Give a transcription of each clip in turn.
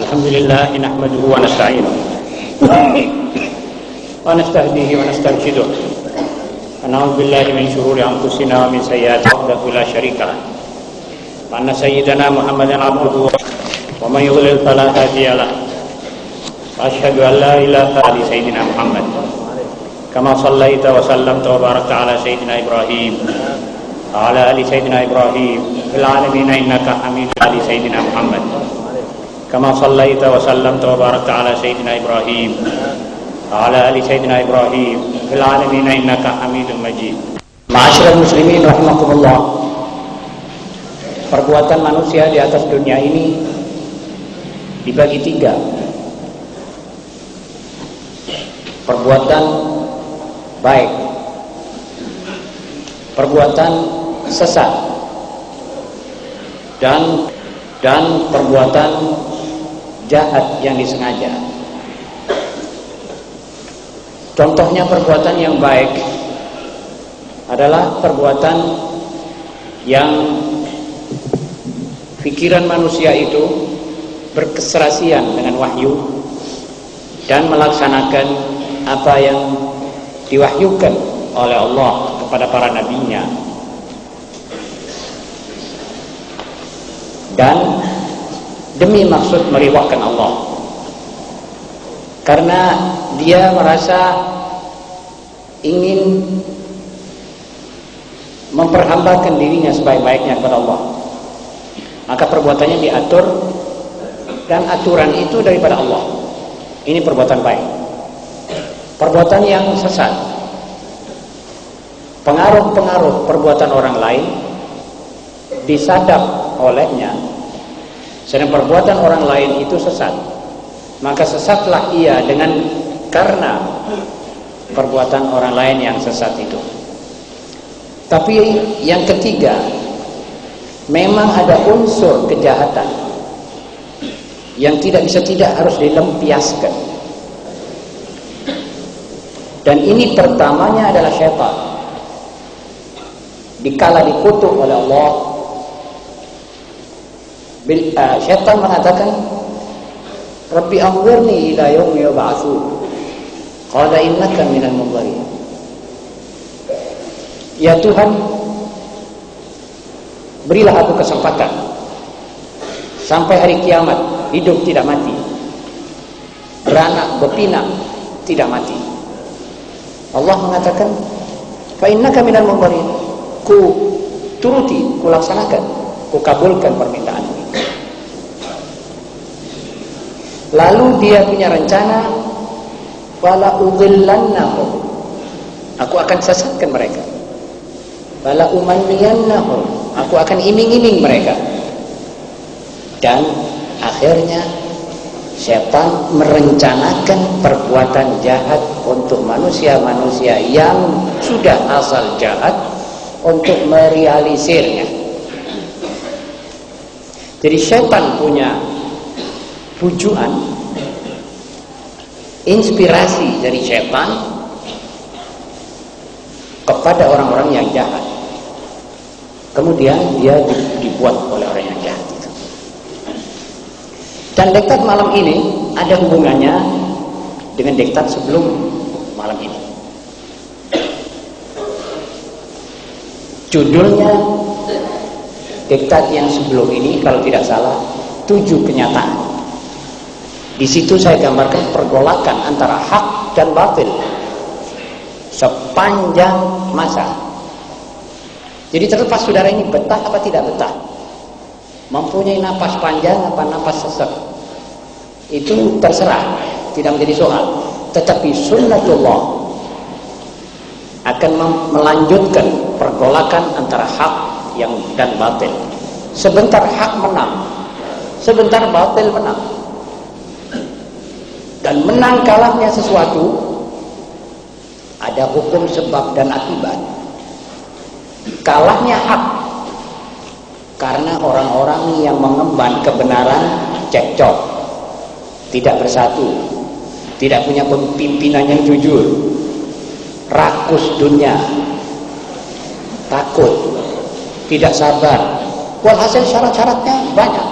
Alhamdulillah nahmaduhu wa nasta'inuhu wa nastahdihi wa nastarshiduh wa na'udzu billahi min shururi anfusina wa min sayyiati a'malihi la syarika lahu wa anna sayyidana Muhammadan abduhu wa man yudlil fala hadiya lahu wa asyhadu an la ilaha illa sayyidina Muhammad kama shallaita wa sallamta wa barakta ala sayyidina Ibrahim wa ala ali sayyidina Ibrahim fil alamin innaka hamidun ali sayyidina Muhammad kama shallaita wa sallamta wa barakta ala sayyidina Ibrahim wa ala ali sayyidina Ibrahim fil alamin innaka hamidum majid. Ma'asyiral muslimin rahimakumullah. Perbuatan manusia di atas dunia ini dibagi tiga. Perbuatan baik, perbuatan sesat, dan perbuatan jahat yang disengaja. Contohnya perbuatan yang baik adalah perbuatan yang pikiran manusia itu berkeserasian dengan wahyu dan melaksanakan apa yang diwahyukan oleh Allah kepada para nabinya, dan demi maksud meriwahkan Allah, karena dia merasa ingin memperhambakan dirinya sebaik-baiknya kepada Allah, maka perbuatannya diatur dan aturan itu daripada Allah. Ini perbuatan baik. Perbuatan yang sesat, pengaruh-pengaruh perbuatan orang lain disadap olehnya, sedang perbuatan orang lain itu sesat, maka sesatlah ia karena perbuatan orang lain yang sesat itu. Tapi yang ketiga, memang ada unsur kejahatan yang tidak harus dilempiaskan, dan ini pertamanya adalah syaitan. Dikala dikutuk oleh Allah, syaitan mengatakan, Rabbi anzirni ila yaumi yub'atsun. Qala innaka minal munzirin. Ya Tuhan, berilah aku kesempatan sampai hari kiamat, hidup tidak mati, beranak bepinak tidak mati. Allah mengatakan, fa innaka minal munzirin. Ku turuti, ku laksanakan, ku kabulkan permintaanmu. Lalu dia punya rencana, wala udhillannahum, aku akan sesatkan mereka. Wala umanniyannahum, aku akan iming-iming mereka. Dan akhirnya setan merencanakan perbuatan jahat untuk manusia-manusia yang sudah asal jahat untuk merealisirnya. Jadi setan punya tujuan, inspirasi dari setan kepada orang-orang yang jahat. Kemudian dia dibuat oleh orang yang jahat itu. Dan diktat malam ini ada hubungannya dengan diktat sebelum malam ini. Judulnya diktat yang sebelum ini, kalau tidak salah, 7 kenyataan. Di situ saya gambarkan pergolakan antara hak dan batil sepanjang masa. Jadi terlepas saudara ini betah apa tidak betah, mempunyai napas panjang apa napas sesek, itu terserah, tidak menjadi soal. Tetapi sunnatullah akan melanjutkan pergolakan antara hak dan batil. Sebentar hak menang, sebentar batil menang. Dan menang kalahnya sesuatu ada hukum sebab dan akibat. Kalahnya hak karena orang-orang yang mengemban kebenaran cekcok, tidak bersatu, tidak punya pimpinan yang jujur, rakus dunia, takut, tidak sabar. Walhasil syarat-syaratnya banyak.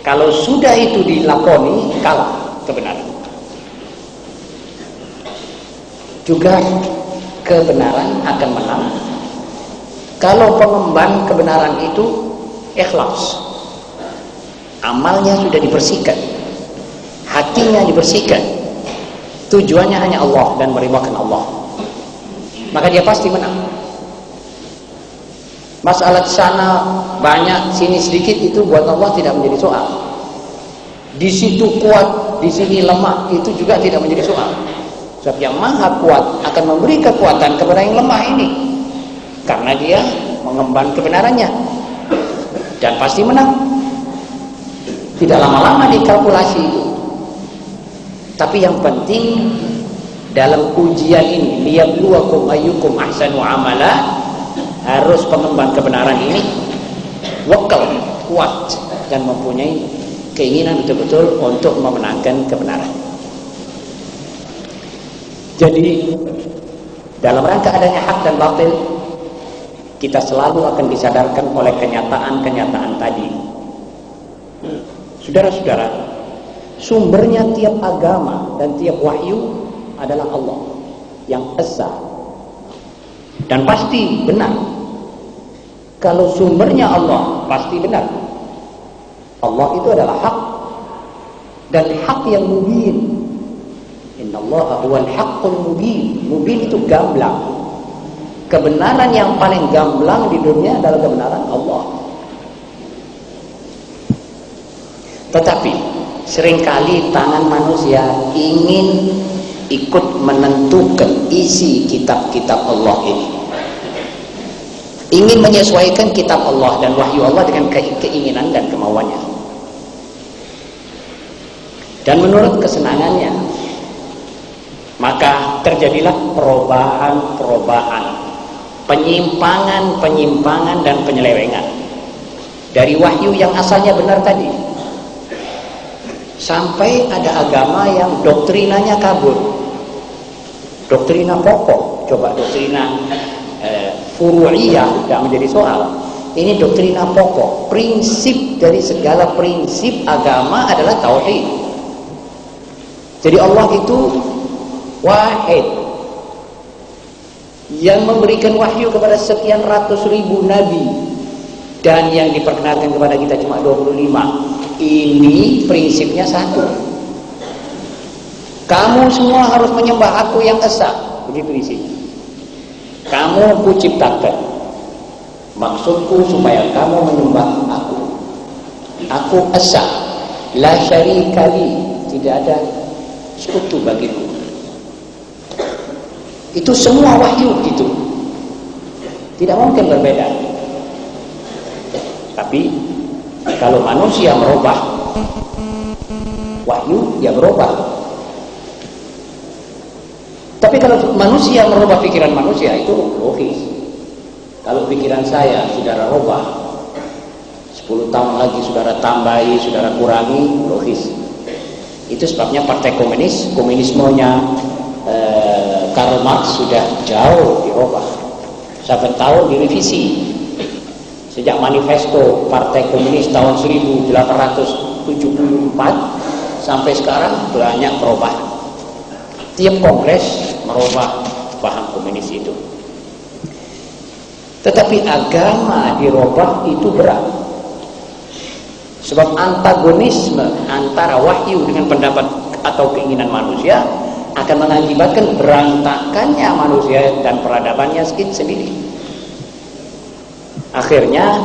Kalau sudah itu dilakoni, kalah kebenaran. Juga kebenaran akan menang kalau pengemban kebenaran itu ikhlas. Amalnya sudah dibersihkan, hatinya dibersihkan, tujuannya hanya Allah dan meridhakan Allah, maka dia pasti menang. Masalah sana banyak, sini sedikit, itu buat Allah tidak menjadi soal. Di situ kuat, di sini lemah, itu juga tidak menjadi soal. Sebab yang maha kuat akan memberi kekuatan kepada yang lemah ini, karena dia mengemban kebenarannya dan pasti menang. Tidak lama-lama dikalkulasi itu. Tapi yang penting dalam ujian ini, liyabluwakum ayyukum ahsanu amala, harus pengemban kebenaran ini wakal, kuat, dan mempunyai keinginan betul-betul untuk memenangkan kebenaran. Jadi dalam rangka adanya hak dan batil, kita selalu akan disadarkan oleh kenyataan-kenyataan tadi. Saudara-saudara, sumbernya tiap agama dan tiap wahyu adalah Allah yang esa dan pasti benar. Kalau sumbernya Allah, pasti benar. Allah itu adalah hak, dan hak yang mubin. Innallaha huwal haqqul mubin. Mubin itu gamblang. Kebenaran yang paling gamblang di dunia adalah kebenaran Allah. Tetapi seringkali tangan manusia ingin ikut menentukan isi kitab-kitab Allah ini, ingin menyesuaikan kitab Allah dan wahyu Allah dengan keinginan dan kemauannya, dan menurut kesenangannya. Maka terjadilah perubahan-perubahan, penyimpangan-penyimpangan dan penyelewengan dari wahyu yang asalnya benar tadi, sampai ada agama yang doktrinanya kabur. Doktrina pokok, coba doktrina furu'iyah tidak menjadi soal. Ini doktrina pokok, prinsip dari segala prinsip agama adalah tauhid. Jadi Allah itu wahid, yang memberikan wahyu kepada sekian ratus ribu nabi, dan yang diperkenalkan kepada kita cuma 25. Ini prinsipnya satu. Kamu semua harus menyembah aku yang esa. Begitu isinya. Kamu kuciptakan, maksudku supaya kamu menyembah aku. Aku esa, la syarika li, tidak ada sekutu bagiku. Itu semua wahyu gitu, tidak mungkin berbeda. Tapi kalau manusia merubah wahyu, dia berubah. Tapi kalau manusia merubah pikiran manusia, itu logis. Kalau pikiran saya saudara rubah, 10 tahun lagi saudara tambahi, saudara kurangi, logis. Itu sebabnya partai komunis, komunismenya Karl Marx sudah jauh dirubah. 7 tahun direvisi. Sejak manifesto Partai Komunis tahun 1874 sampai sekarang banyak perubahan. Tiap kongres merubah paham komunis itu. Tetapi agama dirubah itu berat. Sebab antagonisme antara wahyu dengan pendapat atau keinginan manusia akan mengakibatkan berantakannya manusia dan peradabannya sendiri. Akhirnya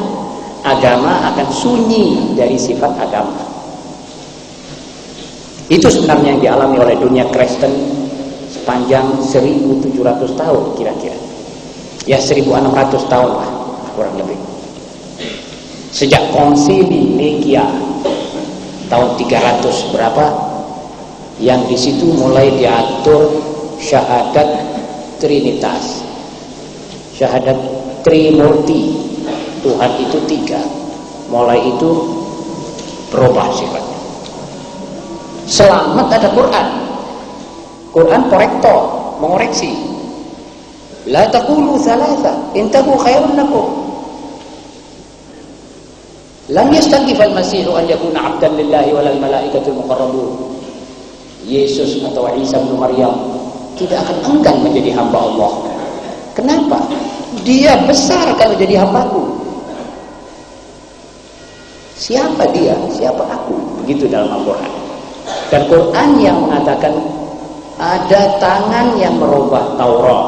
agama akan sunyi dari sifat agama. Itu sebenarnya yang dialami oleh dunia Kristen sepanjang 1700 tahun kira-kira. Ya 1600 tahun lah kurang lebih. Sejak konsili Nikia tahun 300 berapa, yang di situ mulai diatur syahadat Trinitas, syahadat Trimurti, Tuhan itu 3. Mulai itu berubah sifatnya. Selamat ada Quran. Quran korektor, mengoreksi. La taqulu thalatha, intahu khairun lakum. Lam yastaghfal masihu an yakuna 'abdan lillahi walal malaikatul muqarrabun. Yesus atau Isa bin Maryam tidak akan enggan menjadi hamba Allah. Kenapa? Dia besar kalau jadi hambaku. Siapa dia? Siapa aku? Begitu dalam Al-Quran. Dan Quran yang mengatakan ada tangan yang merubah Taurat,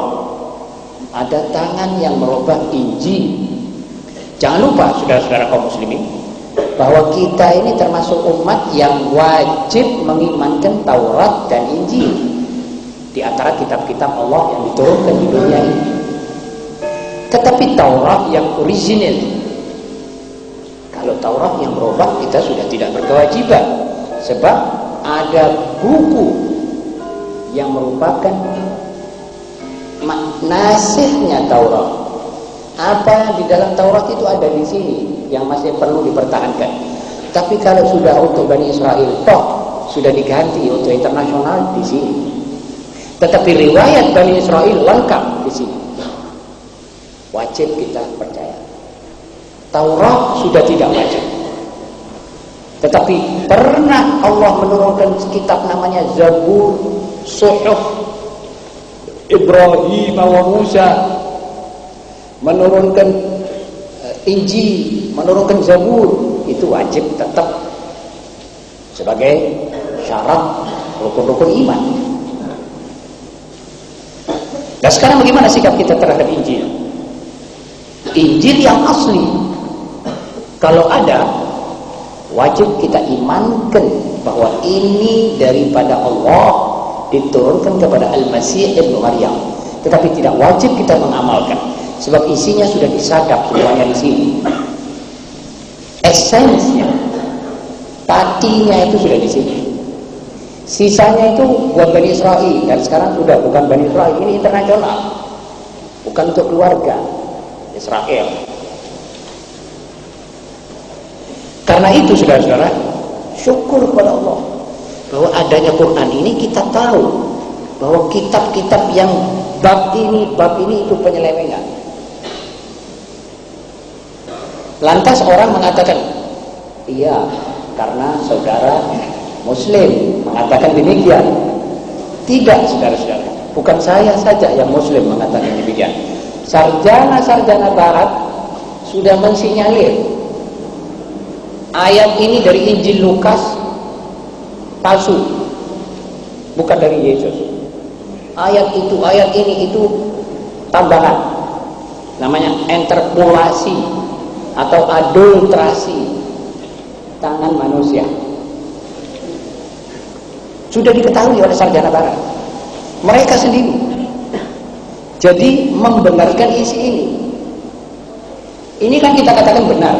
ada tangan yang merubah Injil. Jangan lupa saudara-saudara kaum muslimin, bahwa kita ini termasuk umat yang wajib mengimankan Taurat dan Injil di antara kitab-kitab Allah yang diturunkan di dunia ini. Tetapi Taurat yang original, kalau Taurat yang berubah kita sudah tidak berkewajiban, sebab ada buku yang merupakan nasihnya Taurat. Apa yang di dalam Taurat itu ada di sini yang masih perlu dipertahankan. Tapi kalau sudah untuk Bani Israel, toh sudah diganti untuk internasional di sini. Tetapi riwayat Bani Israel lengkap di sini. Wajib kita percaya. Taurat sudah tidak wajib. Tetapi pernah Allah menurunkan kitab namanya Zabur, Suhuf Ibrahim wa Musa, menurunkan Injil, menurunkan Zabur, itu wajib tetap sebagai syarat rukun-rukun iman. Dan sekarang bagaimana sikap kita terhadap Injil? Injil yang asli, kalau ada, wajib kita imankan bahwa ini daripada Allah, diturunkan kepada Al-Masih Ibnu Maryam. Tetapi tidak wajib kita mengamalkan, sebab isinya sudah disadap semuanya di sini. Esensinya, patinya itu sudah di sini. Sisanya itu buat Bani Israel, dan sekarang sudah bukan Bani Israel, ini internasional, bukan untuk keluarga Israel. Karena itu saudara-saudara, syukur kepada Allah bahwa adanya Quran ini, kita tahu bahwa kitab-kitab yang bab ini itu penyelewengan. Lantas orang mengatakan, iya, karena saudara Muslim mengatakan demikian. Tidak, saudara-saudara, bukan saya saja yang Muslim mengatakan demikian. Sarjana-sarjana Barat sudah mensinyalir ayat ini dari Injil Lukas palsu, bukan dari Yesus. Ayat ini itu tambahan, namanya interpolasi atau adulterasi tangan manusia. Sudah diketahui oleh sarjana Barat, mereka sendiri. Jadi membenarkan isi ini. Ini kan kita katakan benar.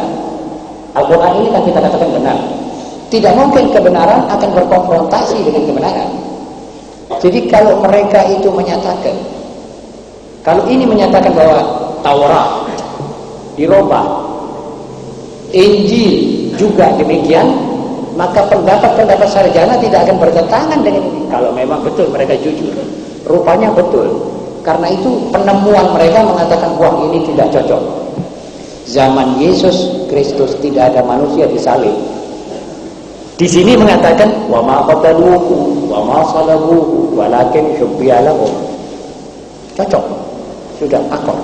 Al-Quran ini kan kita katakan benar. Tidak mungkin kebenaran akan berkonfrontasi dengan kebenaran. Jadi kalau mereka itu menyatakan, kalau ini menyatakan bahwa Taurat dirubah, Injil juga demikian, maka pendapat-pendapat sarjana tidak akan bertentangan dengan ini. Kalau memang betul mereka jujur, rupanya betul. Karena itu penemuan mereka mengatakan bahwa ini tidak cocok. Zaman Yesus Kristus tidak ada manusia disalib. Di sini mengatakan wa ma qataluhu wa ma salabuhu walakin syubbiha lahum. Cocok. Sudah akor.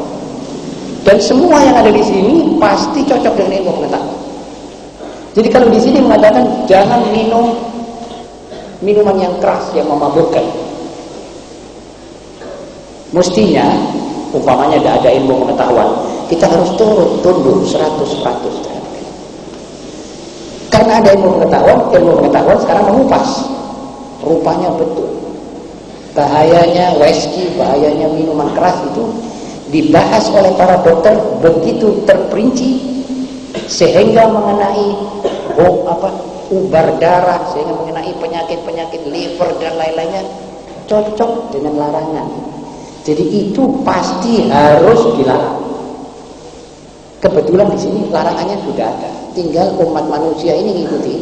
Dan semua yang ada di sini pasti cocok dengan ilmu pengetahuan. Jadi kalau di sini mengatakan jangan minum minuman yang keras yang memabukkan. Mestinya umpamanya tidak ada ilmu pengetahuan, kita harus tunduk 100%. Karena ada ilmu pengetahuan sekarang mengupas. Rupanya betul. Bahayanya whisky, bahayanya minuman keras itu dibahas oleh para dokter begitu terperinci sehingga mengenai ubar darah, sehingga mengenai penyakit-penyakit liver dan lain-lainnya cocok dengan larangan. Jadi itu pasti harus dilarang. Kebetulan di sini larangannya sudah ada. Tinggal umat manusia ini ngikuti.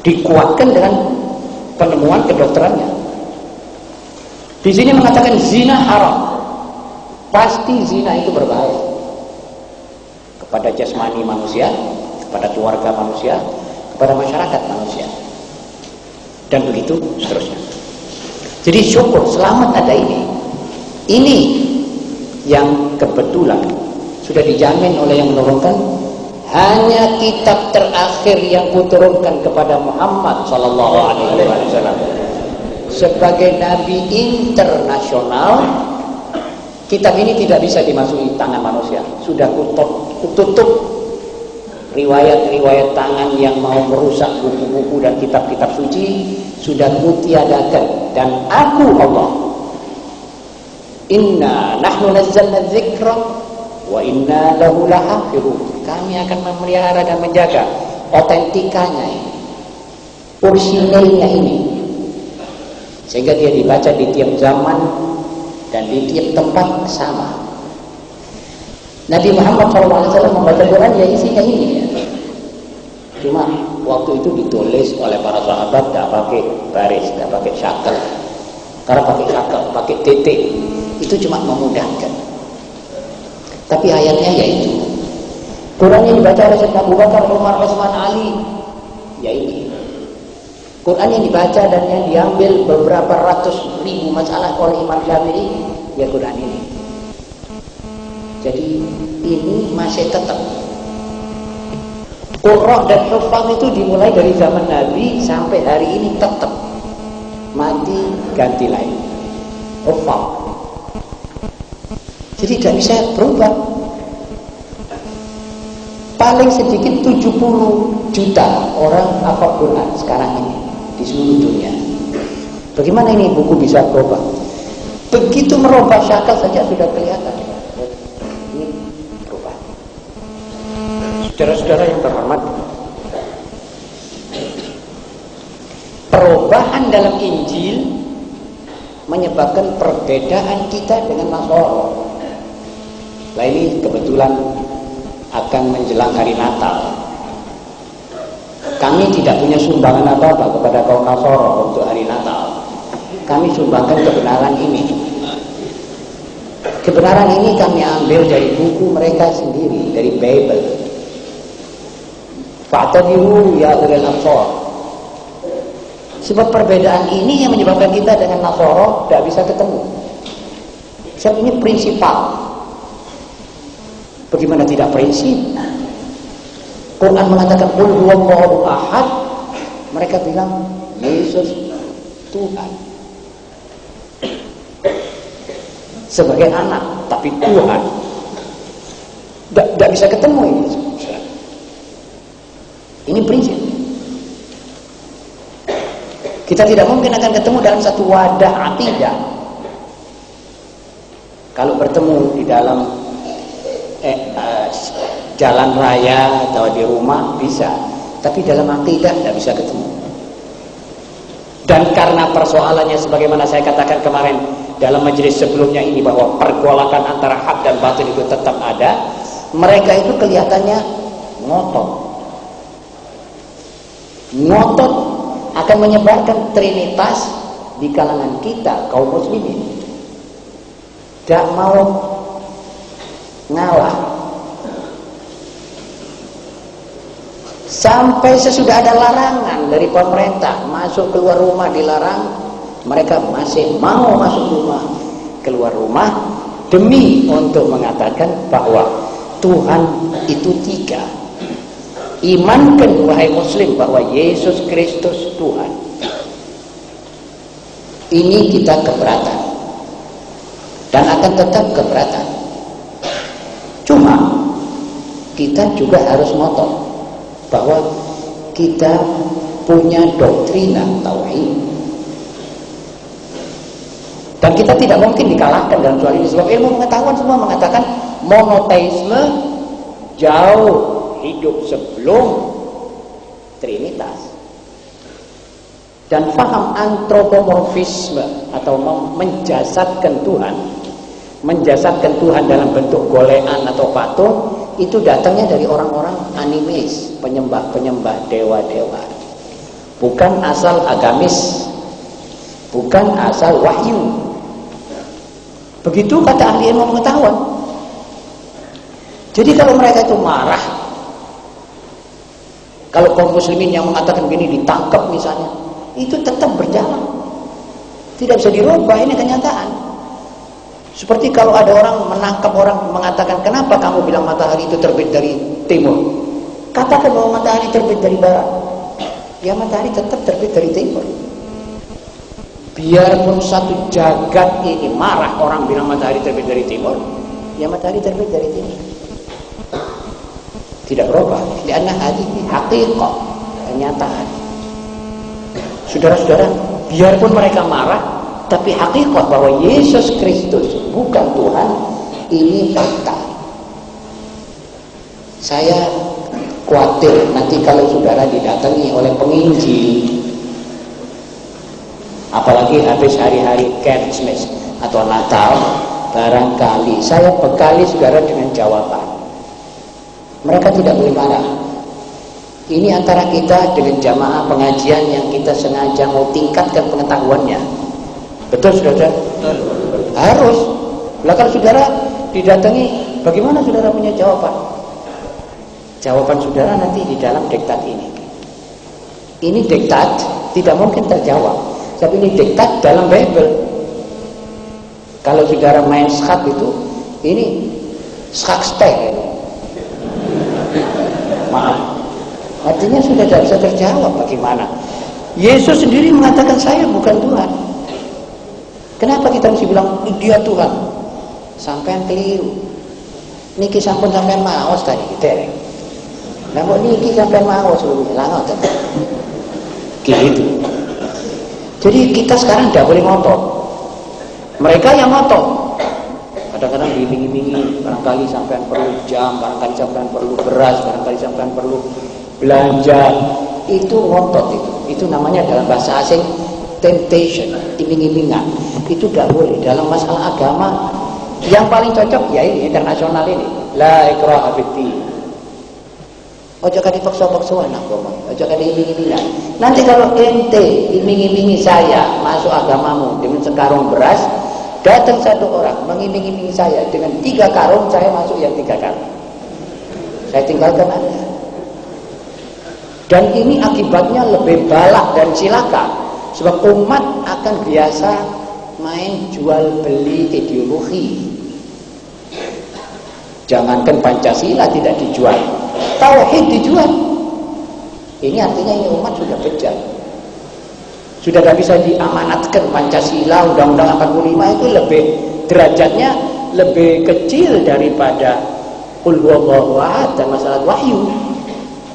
Dikuatkan dengan penemuan kedokterannya. Di sini mengatakan zina haram. Pasti zina itu berbahaya kepada kepada jasmani manusia, kepada keluarga manusia, kepada masyarakat manusia, dan begitu seterusnya. Jadi syukur selamat ada ini. Ini yang kebetulan sudah dijamin oleh yang menurunkan. Hanya kitab terakhir yang kuturunkan kepada Muhammad sallallahu alaihi wasallam sebagai nabi internasional. Kitab ini tidak bisa dimasuki tangan manusia. Sudah kututup riwayat-riwayat tangan yang mau merusak buku-buku dan kitab-kitab suci sudah kutiadakan. Dan aku Allah, inna nahnu nazzalna dzikra wa inna lahu lahafizun. Kami akan memelihara dan menjaga otentikanya ini, orisinilnya ini, sehingga dia dibaca di tiap zaman dan di tiap tempat sama. Nabi Muhammad SAW membaca Quran ya isinya ini ya. Cuma waktu itu ditulis oleh para sahabat tidak pakai baris, tidak pakai syakel. Karena pakai syakel, pakai titik itu cuma memudahkan. Tapi ayatnya yaitu Quran yang dibaca oleh Sayyidina Abu Bakar, Umar, Utsman, Ali, ya ini. Quran yang dibaca dan yang diambil beberapa ratus ribu masalah oleh Imam Syafi'i, ya Quran ini. Jadi ini masih tetap. Qurra dan Hufaz itu dimulai dari zaman Nabi sampai hari ini tetap. Mati ganti lain. Hufaz. Jadi tidak bisa berubah. Paling sedikit 70 juta orang hafal Quran sekarang ini di seluruh dunia. Bagaimana ini buku bisa berubah? Begitu merubah syakal saja sudah kelihatan. Ini berubah. Saudara-saudara yang terhormat, perubahan dalam Injil menyebabkan perbedaan kita dengan Nasara. Nah ini kebetulan akan menjelang hari Natal. Kami tidak punya sumbangan apa-apa kepada kaum Nasara untuk hari Natal. Kami sumbangkan kebenaran ini. Kebenaran ini kami ambil dari buku mereka sendiri, dari Bible. Fa'tabiru ya ulil absar. Sebab perbedaan ini yang menyebabkan kita dengan Nasara tidak bisa ketemu. Sebab ini prinsipal. Bagaimana tidak prinsip? Quran mengatakan qul huwallahu ahad, mereka bilang Yesus Tuhan. Sebagai anak, tapi Tuhan. Tidak bisa ketemu ini. Ini prinsip. Kita tidak mungkin akan ketemu dalam satu wadah akidah. Kalau bertemu di dalam jalan raya atau di rumah bisa, tapi dalam akidah tidak bisa ketemu. Dan karena persoalannya sebagaimana saya katakan kemarin dalam majelis sebelumnya ini, bahwa pergolakan antara hak dan batil itu tetap ada, mereka itu kelihatannya ngotot akan menyebarkan trinitas di kalangan kita kaum muslimin. Tidak mau ngalah. Sampai sesudah ada larangan dari pemerintah masuk keluar rumah dilarang, mereka masih mau masuk rumah keluar rumah demi untuk mengatakan bahwa Tuhan itu tiga. Imankan wahai muslim bahwa Yesus Kristus Tuhan. Ini kita keberatan dan akan tetap keberatan. Cuma kita juga harus ngotot bahwa kita punya doktrina tauhid. Dan kita tidak mungkin dikalahkan dalam soal ini, sebab ilmu pengetahuan semua mengatakan monoteisme jauh hidup sebelum trinitas. Dan paham antropomorfisme atau menjasadkan Tuhan dalam bentuk golean atau patung, itu datangnya dari orang-orang animis, penyembah-penyembah dewa-dewa. Bukan asal agamis, bukan asal wahyu. Begitu kata ahli ilmu pengetahuan. Jadi kalau mereka itu marah, kalau kaum muslimin yang mengatakan gini ditangkap misalnya, itu tetap berjalan, tidak bisa dirubah. Ini kenyataan. Seperti kalau ada orang menangkap orang mengatakan, kenapa kamu bilang matahari itu terbit dari timur? Katakan bahwa matahari terbit dari barat. Ya matahari tetap terbit dari timur. Biarpun satu jagat ini marah orang bilang matahari terbit dari timur, ya matahari terbit dari timur. Tidak berubah. Karena hadis hakikat, kenyataan. Saudara-saudara, biarpun mereka marah, tapi hakikat bahwa Yesus Kristus bukan Tuhan, ini fakta. Saya khawatir nanti kalau saudara didatangi oleh penginjil, apalagi habis hari-hari Christmas atau Natal, barangkali saya bekali saudara dengan jawaban. Mereka tidak boleh marah. Ini antara kita dengan jamaah pengajian yang kita sengaja mau tingkatkan pengetahuannya. Betul saudara? Harus. Lah kalau saudara didatangi, bagaimana saudara punya jawaban? Jawaban saudara nanti di dalam diktat ini. Ini diktat tidak mungkin terjawab. Tapi ini diktat dalam Bible. Kalau saudara main skak itu, ini skak stek. Maaf. Artinya sudah tidak bisa terjawab bagaimana. Yesus sendiri mengatakan saya bukan Tuhan. Kenapa kita mesti bilang dia Tuhan? Sampai yang keliru. Niki sampun sampai maos tadi kita. Nah kok niki sampai maos lu langot. Gitu. Jadi kita sekarang tidak boleh ngotot. Mereka yang ngotot. Kadang-kadang diiming-imingi, barangkali sampean perlu jam, barangkali sampean perlu beras, barangkali sampean perlu belanja. Itu ngotot itu. Itu namanya dalam bahasa asing temptation, iming-imingan. Itu tidak boleh. Dalam masalah agama yang paling cocok ya ini internasional ini. La ikraha fid-din. Ojo kan dipaksa-paksa anak agama. Ojo kan diiming-imingan. Nanti kalau ente iming-imingi saya masuk agamamu dengan sekarung beras, datang satu orang mengiming-imingi saya dengan 3 karung, saya masuk yang 3 karung. Saya tinggalkan Anda. Dan ini akibatnya lebih balak dan cilaka. Sebab umat akan biasa main jual beli ideologi. Jangankan Pancasila tidak dijual, Tauhid dijual. Ini artinya ini umat sudah bejat. Sudah tidak bisa diamanatkan Pancasila, Undang-Undang 45 itu lebih derajatnya lebih kecil daripada Qul huwallahu ahad dan masalah wahyu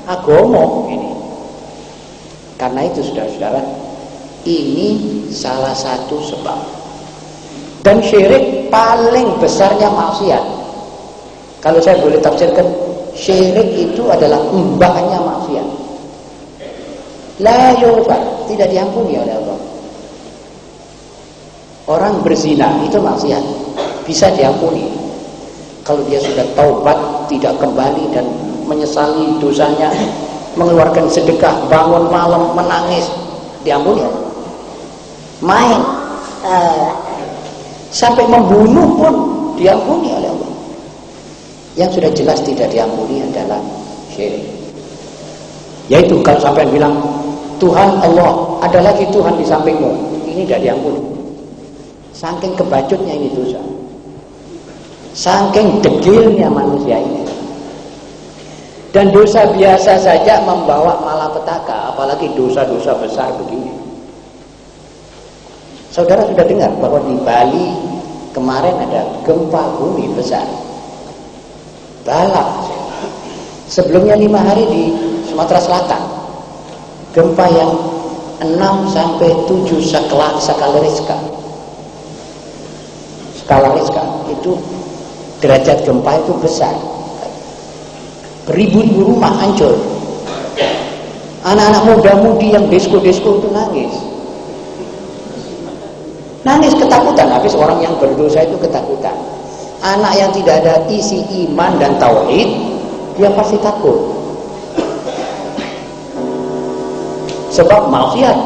agama ini. Karena itu saudara-saudara, ini salah satu sebab. Dan syirik paling besarnya maksiat. Kalau saya boleh tafsirkan, syirik itu adalah mbahnya maksiat. La yughfar, tidak diampuni oleh Allah. Orang berzina itu maksiat, bisa diampuni kalau dia sudah taubat, tidak kembali dan menyesali dosanya, mengeluarkan sedekah, bangun malam menangis, diampuni. Main sampai membunuh pun diampuni oleh Allah. Yang sudah jelas tidak diampuni adalah syirik. Yaitu kalau sampai bilang Tuhan Allah, ada lagi Tuhan di sampingmu, ini tidak diampuni. Saking kebacutnya ini dosa, saking degilnya manusia ini. Dan dosa biasa saja membawa malapetaka, apalagi dosa-dosa besar begini. Saudara sudah dengar bahwa di Bali kemarin ada gempa bumi besar, balak. Sebelumnya 5 hari di Sumatera Selatan, gempa yang 6 sampai 7 skala Richter. Skala Richter itu derajat gempa itu besar. Beribu-ribu rumah hancur. Anak-anak muda-mudi yang desko-desko itu nangis. Nangis ketakutan. Habis orang yang berdosa itu ketakutan. Anak yang tidak ada isi iman dan tauhid, dia pasti takut. Sebab maksiat.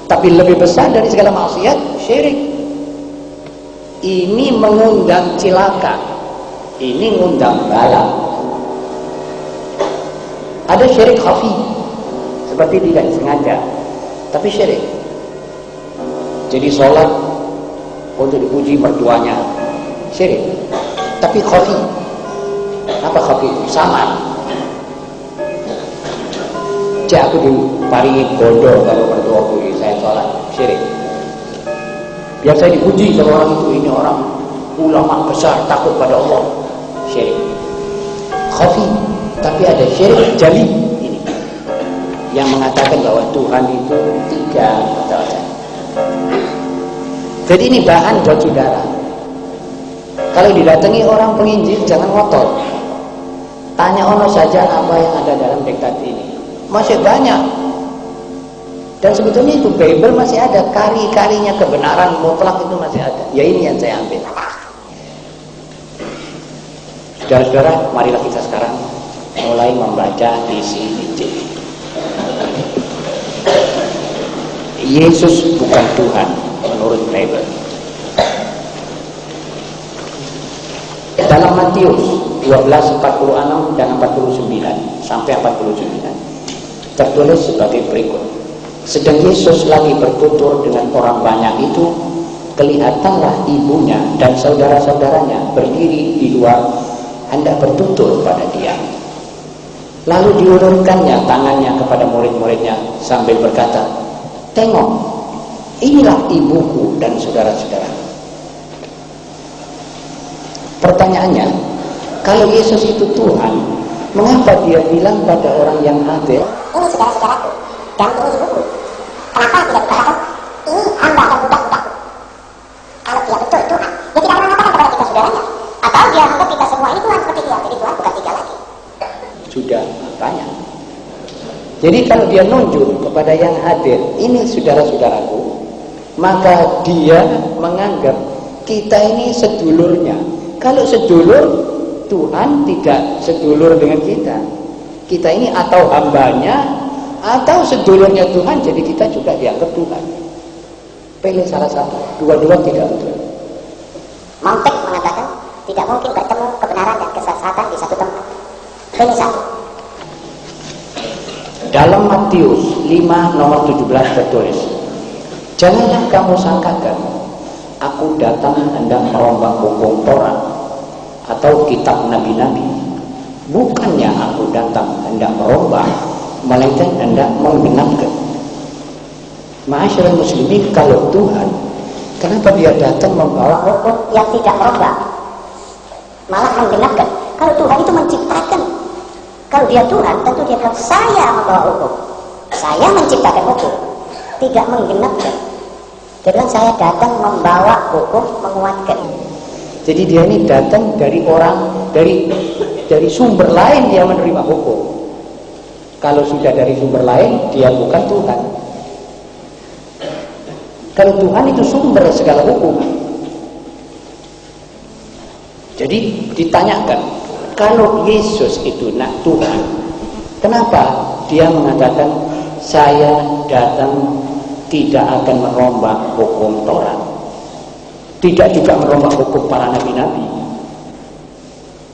Tapi lebih besar dari segala maksiat, syirik. Ini mengundang cilaka. Ini ngundang bala. Ada syirik khafi, seperti tidak sengaja, tapi syirik. Jadi sholat untuk dipuji mertuanya, syirik. Tapi khafi, apa khafi itu? Samar. Cek aku diparingi bodoh kalau mertuaku saya sholat, syirik. Biar saya dipuji kalau orang itu, ini orang ulama besar takut pada Allah, syirik. Khafi, tapi ada syirik jali ini yang mengatakan bahwa Tuhan itu tiga. Jadi ini bahan buat saudara. Kalau didatangi orang penginjil jangan ngotot. Tanya ono saja apa yang ada dalam diktat ini. Masih banyak. Dan sebetulnya itu Bible masih ada, kari-karinya kebenaran mutlak itu masih ada. Ya ini yang saya ambil. Saudara-saudara, marilah kita sekarang mulai membaca isi Injil. Yesus bukan Tuhan menurut Bible. Dalam Matius 12:46 dan 49 sampai 49 tertulis sebagai berikut. Sedang Yesus lagi bertutur dengan orang banyak itu, kelihatanlah ibunya dan saudara-saudaranya berdiri di luar hendak bertutur pada dia. Lalu diulurkannya tangannya kepada murid-muridnya sambil berkata, "Tengok, inilah ibuku dan saudara-saudara." Pertanyaannya, kalau Yesus itu Tuhan, mengapa dia bilang pada orang yang hadir, "Ini saudara-saudaraku dan ini ibuku"? Kenapa tidak dikatakan, "Ini hamba dan budak-budakku"? Kalau dia betul Tuhan, dia tidak pernah mengatakan kepada kita saudaranya. Atau dia anggap kita semua ini Tuhan seperti dia, jadi Tuhan bukan tiga lagi. Sudah banyak. Jadi kalau dia nunjuk kepada yang hadir, "Ini saudara-saudaraku", maka dia menganggap kita ini sedulurnya. Kalau sedulur, Tuhan tidak sedulur dengan kita. Kita ini atau hambanya atau sedulurnya Tuhan, jadi kita juga dianggap Tuhan. Pilih salah satu, dua-dua tidak betul. Mantek mengatakan tidak mungkin bertemu kebenaran dan kesesatan di satu tempat. Pilih satu. Dalam Matius 5 nomor 17 tertulis, "Janganlah kamu sangkakan aku datang hendak merombak hukum Taurat atau kitab nabi-nabi. Bukannya aku datang hendak merombak, melainkan hendak menggenapkan." Ma'asyiral muslimin, kalau Tuhan, kenapa dia datang membawa hukum yang tidak merombak, malah menggenapkan? Kalau Tuhan itu menciptakan. Kalau dia Tuhan, tentu dia bilang, "Saya membawa hukum, saya menciptakan hukum, tidak menggenapkan." Dia bilang, "Saya datang membawa hukum, menguatkan." Jadi dia ini datang dari orang, dari sumber lain dia menerima hukum. Kalau sudah dari sumber lain, dia bukan Tuhan. Kalau Tuhan itu sumber segala hukum. Jadi ditanyakan, kalau Yesus itu Tuhan, kenapa dia mengatakan, "Saya datang tidak akan merombak hukum Taurat, tidak juga merombak hukum para nabi-nabi"?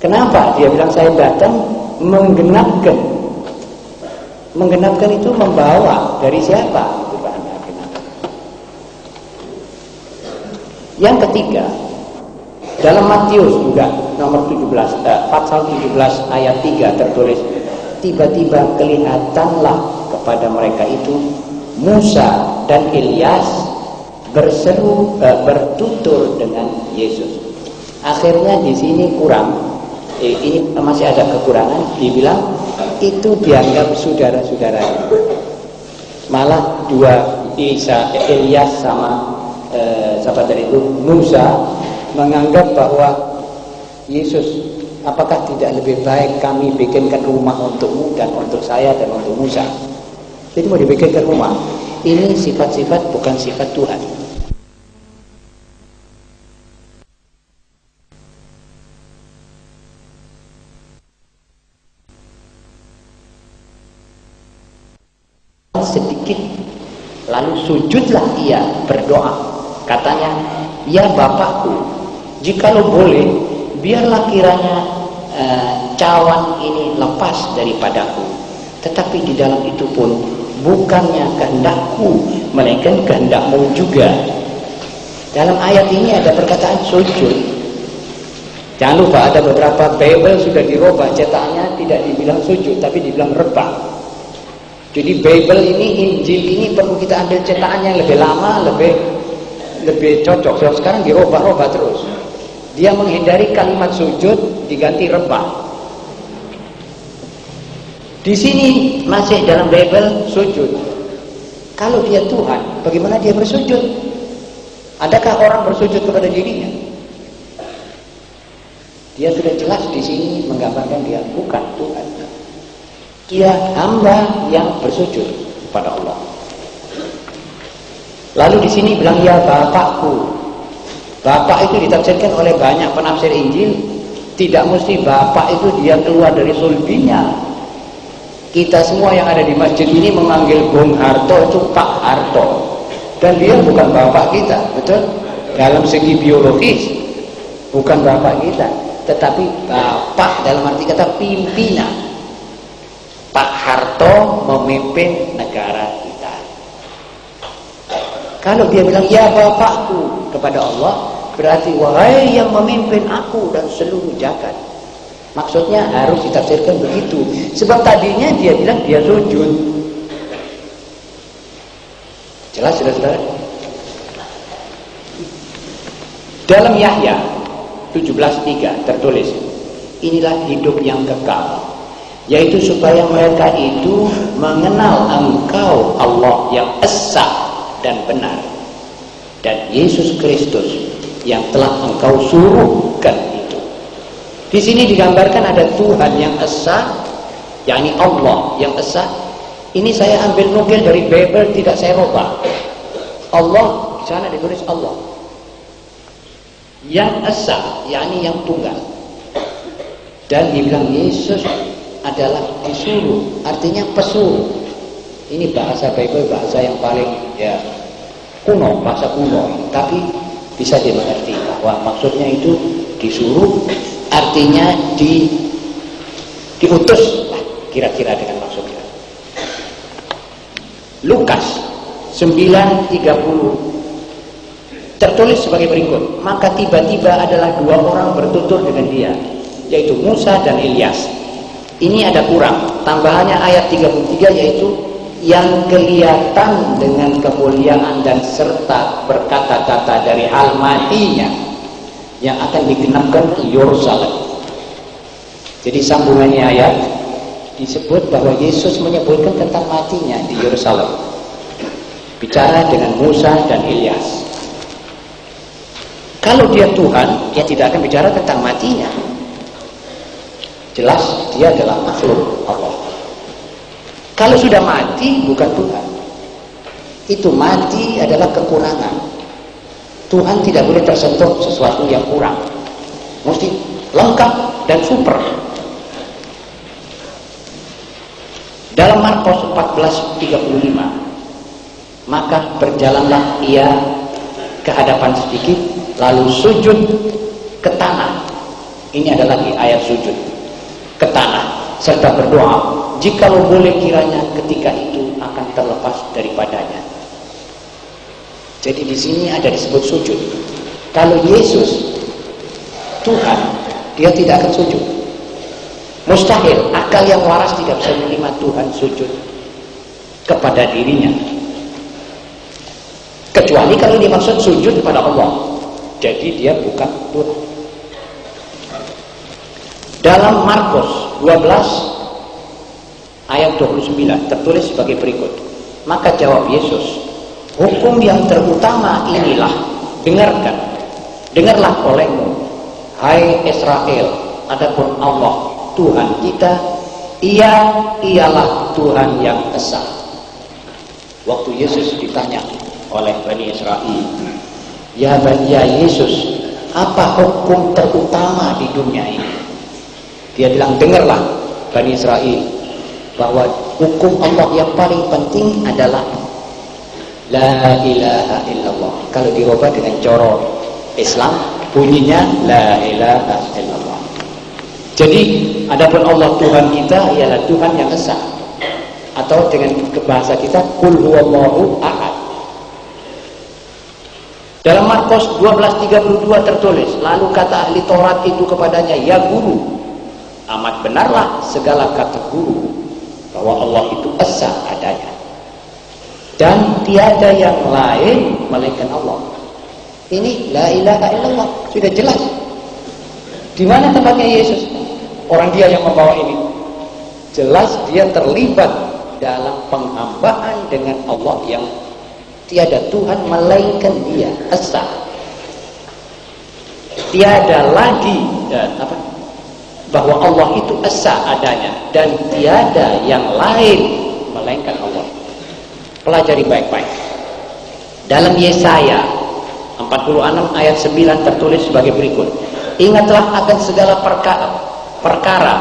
Kenapa dia bilang saya datang menggenapkan? Menggenapkan itu membawa dari siapa? Yang ketiga, dalam Matius juga nomor 17, pasal 17 ayat 3 tertulis, "Tiba-tiba kelihatanlah kepada mereka itu Musa dan Ilyas bertutur dengan Yesus." Akhirnya di sini kurang, ini masih ada kekurangan. Dibilang itu dianggap saudara-saudaranya. Malah dua Ilyas sama sahabat dari itu Musa menganggap bahwa Yesus, apakah tidak lebih baik kami bikinkan rumah untukmu dan untuk saya dan untuk Musa? Jadi mau dibikinkan rumah. Ini sifat-sifat bukan sifat Tuhan. Sedikit, lalu sujudlah ia berdoa. Katanya, "Ya Bapakku, jikalau boleh, biarlah kiranya cawan ini lepas daripadaku, tetapi di dalam itu pun bukannya kehendakku melainkan kehendakmu juga. Dalam ayat ini ada perkataan sujud. Jangan lupa ada beberapa Bible sudah dirubah cetakannya, tidak dibilang sujud tapi dibilang rebah. Jadi Bible ini, Injil ini perlu kita ambil cetakan yang lebih lama, lebih cocok. So, sekarang dirubah-rubah terus. Dia menghindari kalimat sujud, diganti rebah. Di sini masih dalam Bible sujud. Kalau dia Tuhan, bagaimana dia bersujud? Adakah orang bersujud kepada dirinya? Dia sudah jelas di sini menggambarkan dia bukan Tuhan. Dia hamba yang bersujud kepada Allah. Lalu di sini bilang ya Bapakku. Bapak itu ditafsirkan oleh banyak penafsir Injil. Tidak mesti Bapak itu dia keluar dari sulbinya. Kita semua yang ada di masjid ini memanggil Bung Harto itu Pak Harto. Dan dia bukan Bapak kita, betul? Dalam segi biologis bukan Bapak kita, tetapi Bapak dalam arti kata pimpinan. Pak Harto memimpin negara kita. Kalau dia bilang ya Bapakku kepada Allah, berarti wahai yang memimpin aku dan seluruh jagat. Maksudnya harus ditafsirkan begitu. Sebab tadinya dia bilang dia sujud. Jelas saudara-saudara? Dalam Yahya 17:3 tertulis, inilah hidup yang kekal, yaitu supaya mereka itu mengenal Engkau Allah yang esa dan benar, dan Yesus Kristus yang telah Engkau suruhkan itu. Di sini digambarkan ada Tuhan yang esa, yakni Allah yang esa. Ini saya ambil nukil dari Bible, tidak saya rubah. Allah, di sana ditulis Allah yang esa, yakni yang tunggal. Dan dibilang Yesus adalah disuruh, artinya pesuruh. Ini bahasa Bible, bahasa yang paling kuno, bahasa kuno, tapi bisa dimengerti bahwa maksudnya itu disuruh, artinya diutus, kira-kira dengan maksudnya. Lukas 9:30 tertulis sebagai berikut, maka tiba-tiba adalah dua orang bertutur dengan dia, yaitu Musa dan Ilyas. Ini ada kurang, tambahannya ayat 33, yaitu yang kelihatan dengan kemuliaan dan serta berkata-kata dari hal matinya yang akan digenapkan di Yerusalem. Jadi sambungannya ayat disebut bahwa Yesus menyebutkan tentang matinya di Yerusalem, bicara dengan Musa dan Ilyas. Kalau dia Tuhan, dia tidak akan bicara tentang matinya. Jelas dia adalah makhluk Allah. Kalau sudah mati bukan Tuhan. Itu mati adalah kekurangan. Tuhan tidak boleh tersentuh sesuatu yang kurang. Mesti lengkap dan super. Dalam Markus 14:35, maka berjalanlah ia ke hadapan sedikit, lalu sujud ke tanah. Ini adalah lagi ayat sujud ke tanah, serta berdoa, jikalau boleh kiranya ketika itu akan terlepas daripadanya. Jadi di sini ada disebut sujud. Kalau Yesus Tuhan, dia tidak akan sujud. Mustahil, akal yang waras tidak bisa menerima Tuhan sujud kepada dirinya. Kecuali kalau dimaksud sujud kepada Allah. Jadi dia bukan Tuhan. Dalam Markus 12 ayat 29 tertulis sebagai berikut, maka jawab Yesus, hukum yang terutama inilah, dengarlah olehmu, hai Israel, adapun Allah Tuhan kita, ialah Tuhan yang esa. Waktu Yesus ditanya oleh Bani Israel, ya Yesus, apa hukum terutama di dunia ini? Dia bilang, dengarlah Bani Israel, bahwa hukum Allah yang paling penting adalah La ilaha illallah. Kalau dirubah dengan coro Islam, bunyinya la ilaha illallah. Jadi adapun Allah Tuhan kita ialah Tuhan yang esa, atau dengan bahasa kita qul huwallahu ahad. Dalam Markus 12:32 tertulis, lalu kata ahli Taurat itu kepadanya, ya guru, amat benarlah segala kata guru bahwa Allah itu esa adanya dan tiada yang lain melainkan Allah. Ini la ilaha illallah, sudah jelas. Di mana tempatnya Yesus? Orang dia yang membawa ini. Jelas dia terlibat dalam penghambaan dengan Allah yang tiada Tuhan melainkan Dia, esa. Tiada lagi bahwa Allah itu esa adanya dan tiada yang lain melainkan Allah. Pelajari baik-baik. Dalam Yesaya 46 ayat 9 tertulis sebagai berikut. Ingatlah akan segala perkara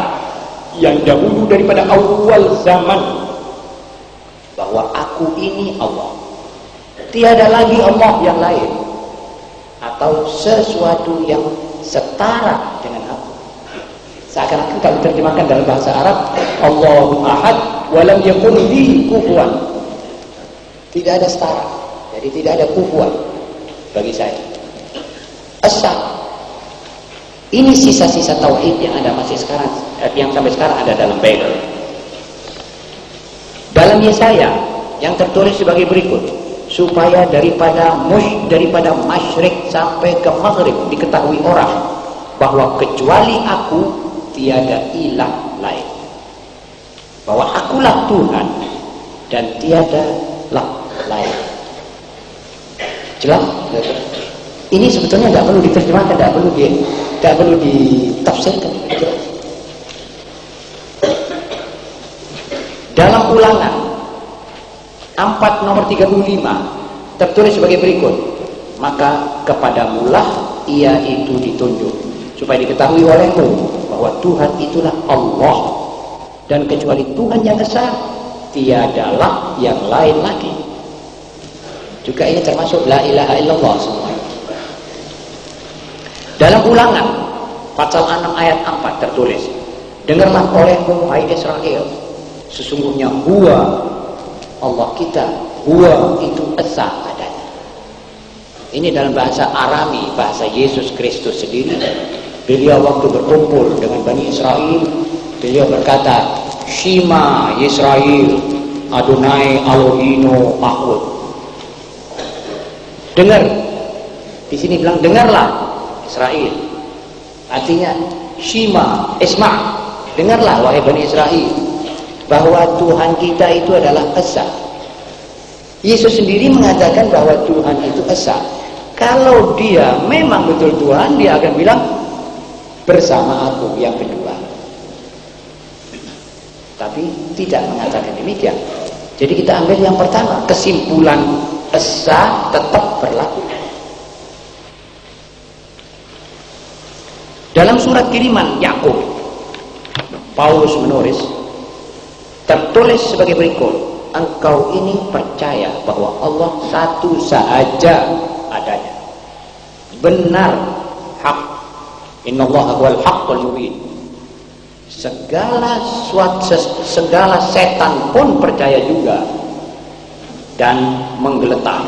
yang dahulu daripada awal zaman, bahwa aku ini Allah. Tiada lagi Allah yang lain atau sesuatu yang setara dengan aku. Seakan-akan kalau diterjemahkan dalam bahasa Arab, Allahu ahad walam yakun li kufuwan. Tidak ada setara. Jadi tidak ada kufuwan bagi saya. Esa. Ini sisa-sisa tauhid yang ada masih sekarang, yang sampai sekarang ada dalam Bible. Dalam Yesaya yang tertulis sebagai berikut, supaya daripada masyrik sampai ke maghrib diketahui orang bahwa kecuali aku tiada ilah lain, bahwa akulah Tuhan dan tiada lah lain. Jelas? Ini sebetulnya tidak perlu diterjemahkan, tidak perlu ditafsirkan. Jelas. Dalam Ulangan 4 nomor 35 tertulis sebagai berikut, maka kepadamulah ia itu ditunjuk, supaya diketahui olehmu bahwa Tuhan itulah Allah, dan kecuali Tuhan yang esa tiadalah yang lain lagi. Juga ini termasuk la ilaha illallah semua. Dalam Ulangan pasal 6 ayat 4 tertulis, dengarlah olehmu hai Israel, sesungguhnya Huwa Allah kita, Huwa itu esa adanya. Ini dalam bahasa Arami, bahasa Yesus Kristus sendiri. Beliau waktu berkumpul dengan Bani Israel, beliau berkata, Shima Yisrael Adonai Eloheinu Ahad. Dengar. Di sini bilang dengarlah Israel. Artinya Shima, Isma, dengarlah wahai Bani Israel, bahwa Tuhan kita itu adalah esa. Yesus sendiri mengatakan bahwa Tuhan itu esa. Kalau dia memang betul Tuhan, dia akan bilang bersama aku yang kedua. Tapi tidak mengatakan demikian. Jadi kita ambil yang pertama, kesimpulan esa tetap berlaku. Dalam surat kiriman Yakub, Paulus menulis, tertulis sebagai berikut, engkau ini percaya bahwa Allah satu sahaja adanya, benar, hak. Innallaha huwal haqqul mubin. Segala setan pun percaya juga dan menggeletar.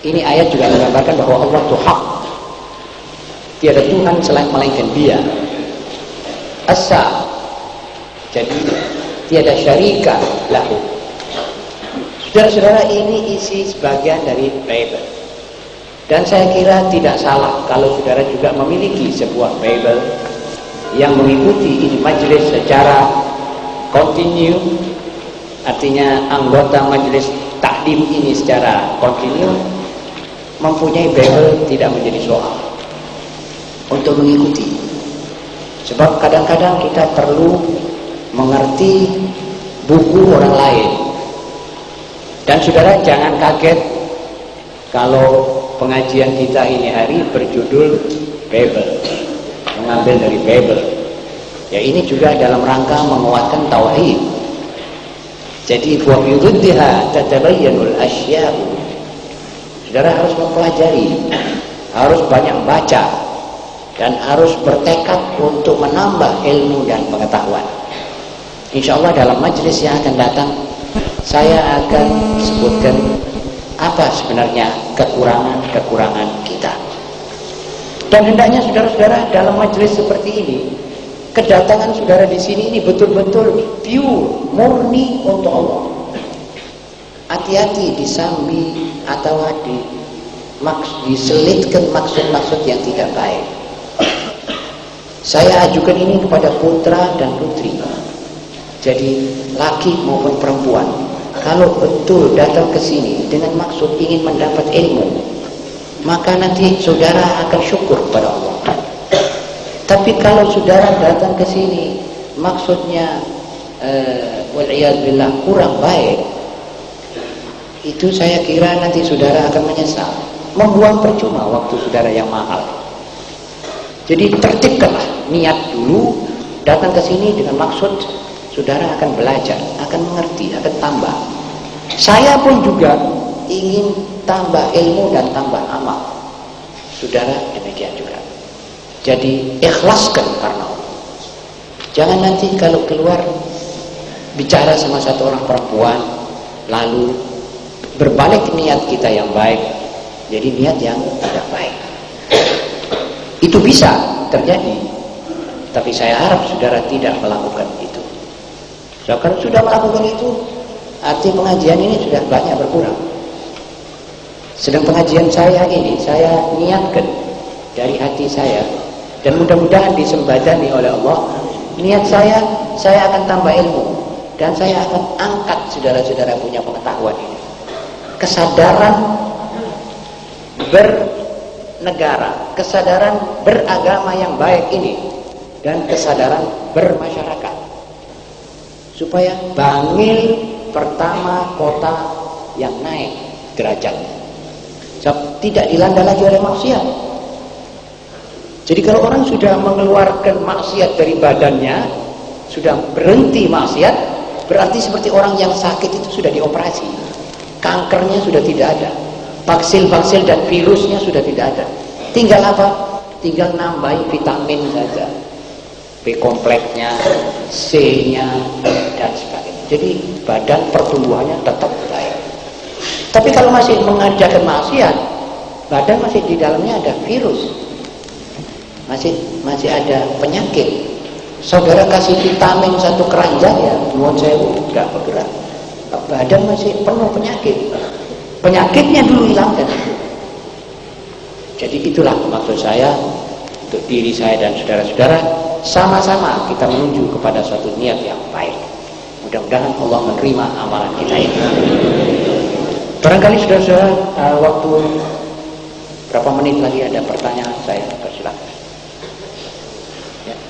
Ini ayat juga menggambarkan bahwa Allah itu hak. Tiada Tuhan selain melainkan Dia. Asa. Jadi tiada syarika lahu. Saudara-saudara, ini isi sebagian dari Bible. Dan saya kira tidak salah kalau saudara juga memiliki sebuah Bible yang mengikuti ini majelis secara kontinu. Artinya anggota majelis takdim ini secara kontinu mempunyai Bible tidak menjadi soal untuk mengikuti. Sebab kadang-kadang kita perlu mengerti buku orang lain. Dan saudara jangan kaget kalau pengajian kita ini hari berjudul Bible, mengambil dari Bible. Ya, ini juga dalam rangka menguatkan tauhid. Jadi wa yudhiha tatabayyanul asya'u. Saudara harus mempelajari, harus banyak baca, dan harus bertekad untuk menambah ilmu dan pengetahuan. Insya Allah dalam majelis yang akan datang, saya akan sebutkan apa sebenarnya kekurangan-kekurangan kita. Dan hendaknya saudara-saudara dalam majelis seperti ini, kedatangan saudara di sini ini betul-betul pure, murni untuk Allah. Hati-hati disambi atau diselitkan maksud-maksud yang tidak baik. Saya ajukan ini kepada putra dan putri, jadi laki maupun perempuan. Kalau betul datang ke sini dengan maksud ingin mendapat ilmu, maka nanti saudara akan syukur kepada Allah. Tapi kalau saudara datang ke sini maksudnya wal'iyadzubillah kurang baik, itu saya kira nanti saudara akan menyesal, membuang percuma waktu saudara yang mahal. Jadi tertibkanlah niat dulu, datang ke sini dengan maksud saudara akan belajar, akan mengerti, akan tambah. Saya pun juga ingin tambah ilmu dan tambah amal. Saudara demikian juga. Jadi ikhlaskan karena Allah. Jangan nanti kalau keluar bicara sama satu orang perempuan, lalu berbalik niat kita yang baik jadi niat yang tidak baik. Itu bisa terjadi, tapi saya harap saudara tidak melakukan itu. So, kalau sudah melakukan itu, arti pengajian ini sudah banyak berkurang. Sedang pengajian saya ini, saya niatkan dari hati saya, dan mudah-mudahan disembadani oleh Allah. Niat saya akan tambah ilmu, dan saya akan angkat saudara-saudara punya pengetahuan ini. Kesadaran bernegara, kesadaran beragama yang baik ini, dan kesadaran bermasyarakat, supaya Bangil pertama kota yang naik derajatnya, tidak dilanda lagi oleh maksiat. Jadi kalau orang sudah mengeluarkan maksiat dari badannya, sudah berhenti maksiat, berarti seperti orang yang sakit itu sudah dioperasi, kankernya sudah tidak ada, baksil-baksil dan virusnya sudah tidak ada. Tinggal apa? Tinggal nambahin vitamin saja, B kompleksnya, C-nya, dan sebagainya. Jadi badan pertumbuhannya tetap baik. Tapi kalau masih mengajarkan maksiat, badan masih di dalamnya ada virus, masih ada penyakit. Saudara kasih vitamin satu keranjang ya, nuwun sewu, nggak bergerak. Badan masih penuh penyakit. Penyakitnya dulu hilangkan. Jadi itulah maksud saya untuk diri saya dan saudara-saudara, sama-sama kita menuju kepada suatu niat yang baik. Mudah-mudahan Allah menerima amalan kita ini. Barangkali saudara-saudara waktu berapa menit lagi ada pertanyaan, saya